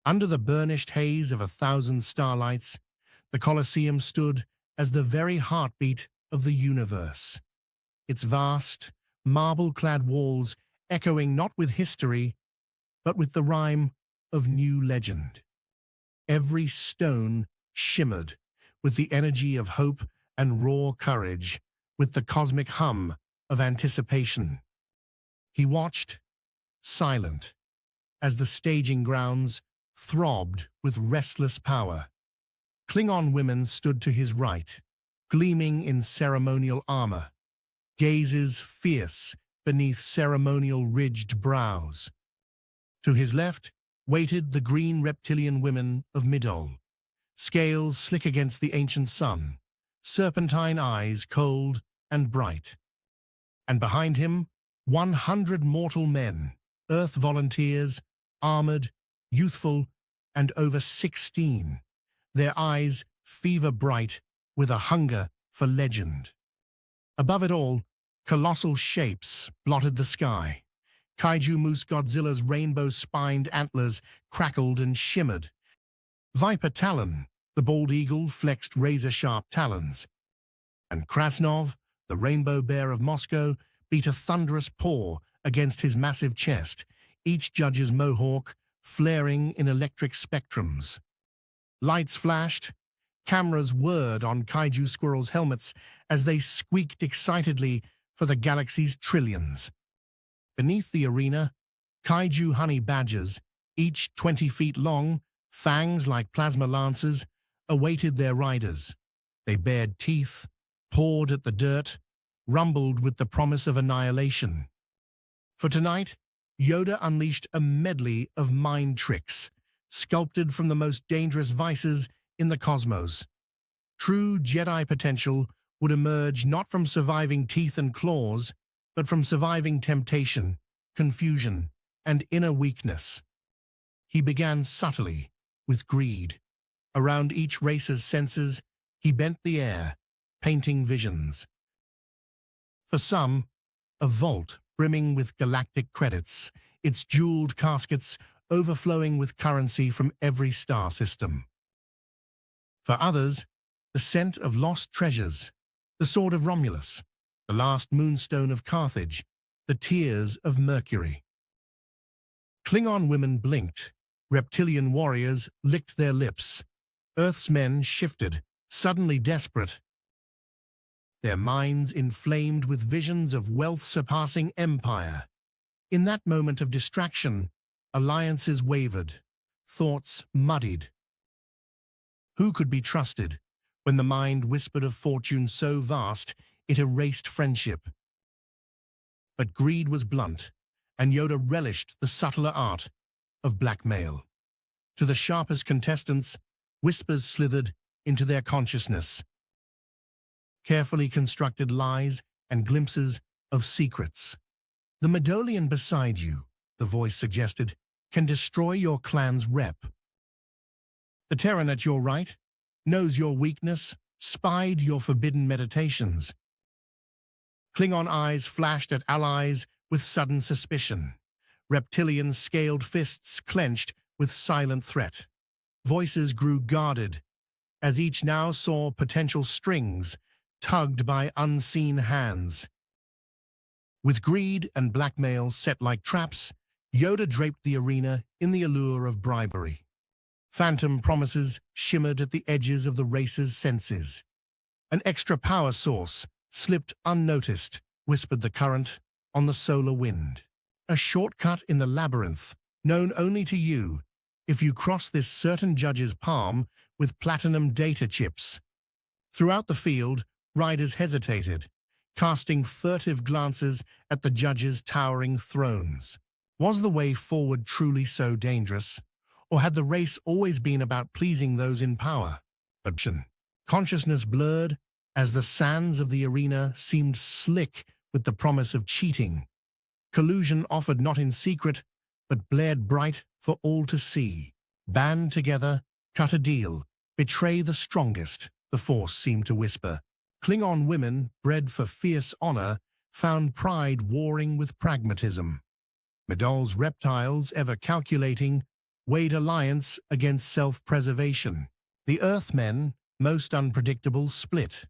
Under the burnished haze of 1,000 starlights, the Colosseum stood as the very heartbeat of the universe. Its vast, marble-clad walls echoing not with history, but with the rhyme of new legend. Every stone shimmered with the energy of hope and raw courage, with the cosmic hum of anticipation. He watched, silent, as the staging grounds throbbed with restless power. Klingon women stood to his right, gleaming in ceremonial armor, gazes fierce beneath ceremonial ridged brows. To his left waited the green reptilian women of Midol, scales slick against the ancient sun, serpentine eyes cold and bright. And behind him, 100 mortal men, Earth volunteers, armored, youthful, and over 16, their eyes fever-bright with a hunger for legend. Above it all, colossal shapes blotted the sky. Kaiju Moose Godzilla's rainbow-spined antlers crackled and shimmered. Viper Talon, the bald eagle, flexed razor-sharp talons. And Krasnov, the rainbow bear of Moscow, beat a thunderous paw against his massive chest, each judge's mohawk flaring in electric spectrums. Lights flashed, cameras whirred on Kaiju squirrels' helmets as they squeaked excitedly for the galaxy's trillions. Beneath the arena, Kaiju honey badgers, each 20 feet long, fangs like plasma lancers, awaited their riders. They bared teeth, pawed at the dirt, rumbled with the promise of annihilation. For tonight, Yoda unleashed a medley of mind tricks, sculpted from the most dangerous vices in the cosmos. True Jedi potential would emerge not from surviving teeth and claws, but from surviving temptation, confusion, and inner weakness. He began subtly, with greed. Around each racer's senses, he bent the air, painting visions. For some, a vault brimming with galactic credits, its jeweled caskets overflowing with currency from every star system. For others, the scent of lost treasures, the sword of Romulus, the last moonstone of Carthage, the tears of Mercury. Klingon women blinked, reptilian warriors licked their lips, Earth's men shifted, suddenly desperate, their minds inflamed with visions of wealth-surpassing empire. In that moment of distraction, alliances wavered, thoughts muddied. Who could be trusted when the mind whispered of fortune so vast it erased friendship? But greed was blunt, and Yoda relished the subtler art of blackmail. To the sharpest contestants, whispers slithered into their consciousness. Carefully constructed lies and glimpses of secrets. The Midolian beside you, the voice suggested, can destroy your clan's rep. The Terran at your right knows your weakness, spied your forbidden meditations. Klingon eyes flashed at allies with sudden suspicion. Reptilian scaled fists clenched with silent threat. Voices grew guarded, as each now saw potential strings tugged by unseen hands. With greed and blackmail set like traps, Yoda draped the arena in the allure of bribery. Phantom promises shimmered at the edges of the race's senses. An extra power source slipped unnoticed, whispered the current on the solar wind. A shortcut in the labyrinth, known only to you, if you cross this certain judge's palm with platinum data chips. Throughout the field, riders hesitated, casting furtive glances at the judge's towering thrones. Was the way forward truly so dangerous, or had the race always been about pleasing those in power? But consciousness blurred as the sands of the arena seemed slick with the promise of cheating. Collusion offered not in secret, but blared bright for all to see. Band together, cut a deal, betray the strongest, the Force seemed to whisper. Klingon women, bred for fierce honor, found pride warring with pragmatism. Midol's reptiles, ever calculating, weighed alliance against self-preservation. The Earthmen, most unpredictable, split,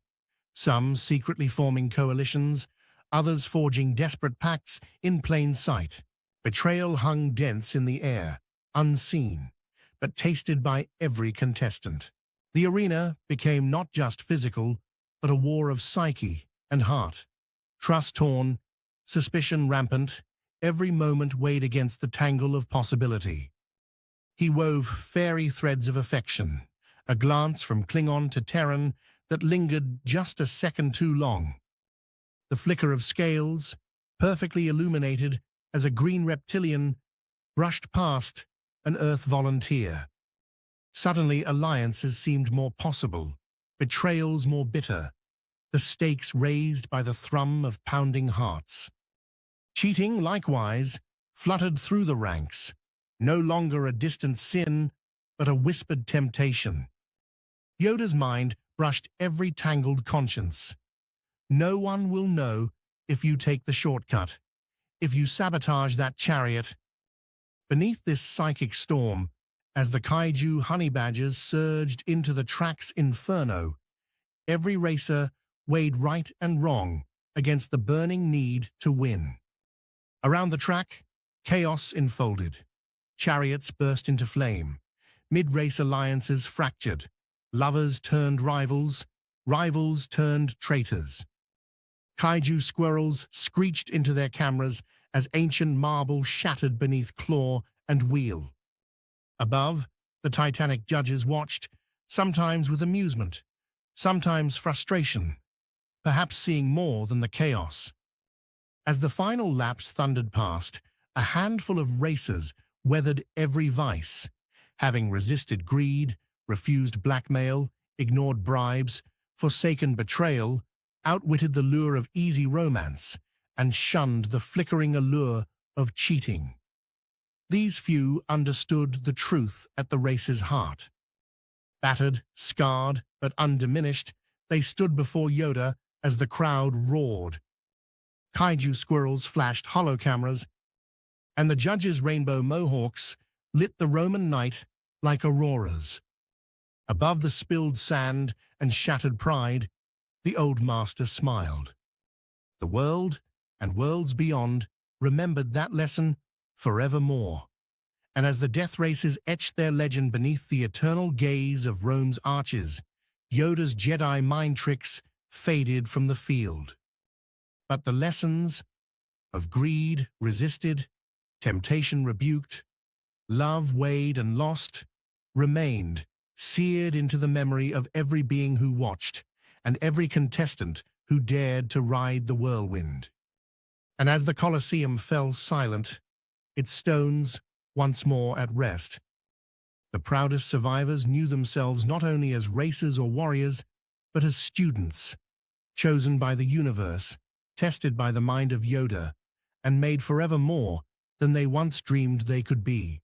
some secretly forming coalitions, others forging desperate pacts in plain sight. Betrayal hung dense in the air, unseen, but tasted by every contestant. The arena became not just physical, but a war of psyche and heart. Trust torn, suspicion rampant, every moment weighed against the tangle of possibility. He wove fairy threads of affection, a glance from Klingon to Terran that lingered just a second too long. The flicker of scales, perfectly illuminated as a green reptilian, brushed past an Earth volunteer. Suddenly, alliances seemed more possible, betrayals more bitter, the stakes raised by the thrum of pounding hearts. Cheating, likewise, fluttered through the ranks, no longer a distant sin, but a whispered temptation. Yoda's mind brushed every tangled conscience. No one will know if you take the shortcut, if you sabotage that chariot. Beneath this psychic storm, as the Kaiju honey badgers surged into the track's inferno, every racer weighed right and wrong against the burning need to win. Around the track, chaos enfolded. Chariots burst into flame. Mid-race alliances fractured. Lovers turned rivals, rivals turned traitors. Kaiju squirrels screeched into their cameras as ancient marble shattered beneath claw and wheel. Above, the Titanic judges watched, sometimes with amusement, sometimes frustration, perhaps seeing more than the chaos. As the final laps thundered past, a handful of racers weathered every vice, having resisted greed, refused blackmail, ignored bribes, forsaken betrayal, outwitted the lure of easy romance, and shunned the flickering allure of cheating. These few understood the truth at the race's heart. Battered, scarred, but undiminished, they stood before Yoda as the crowd roared. Kaiju squirrels flashed holo cameras, and the judges' rainbow mohawks lit the Roman night like auroras. Above the spilled sand and shattered pride, the old master smiled. The world, and worlds beyond, remembered that lesson forevermore. And as the death races etched their legend beneath the eternal gaze of Rome's arches, Yoda's Jedi mind tricks faded from the field. But the lessons of greed resisted, temptation rebuked, love weighed and lost, remained, seared into the memory of every being who watched, and every contestant who dared to ride the whirlwind. And as the Colosseum fell silent, its stones once more at rest, the proudest survivors knew themselves not only as racers or warriors, but as students, chosen by the universe, tested by the mind of Yoda, and made forever more than they once dreamed they could be.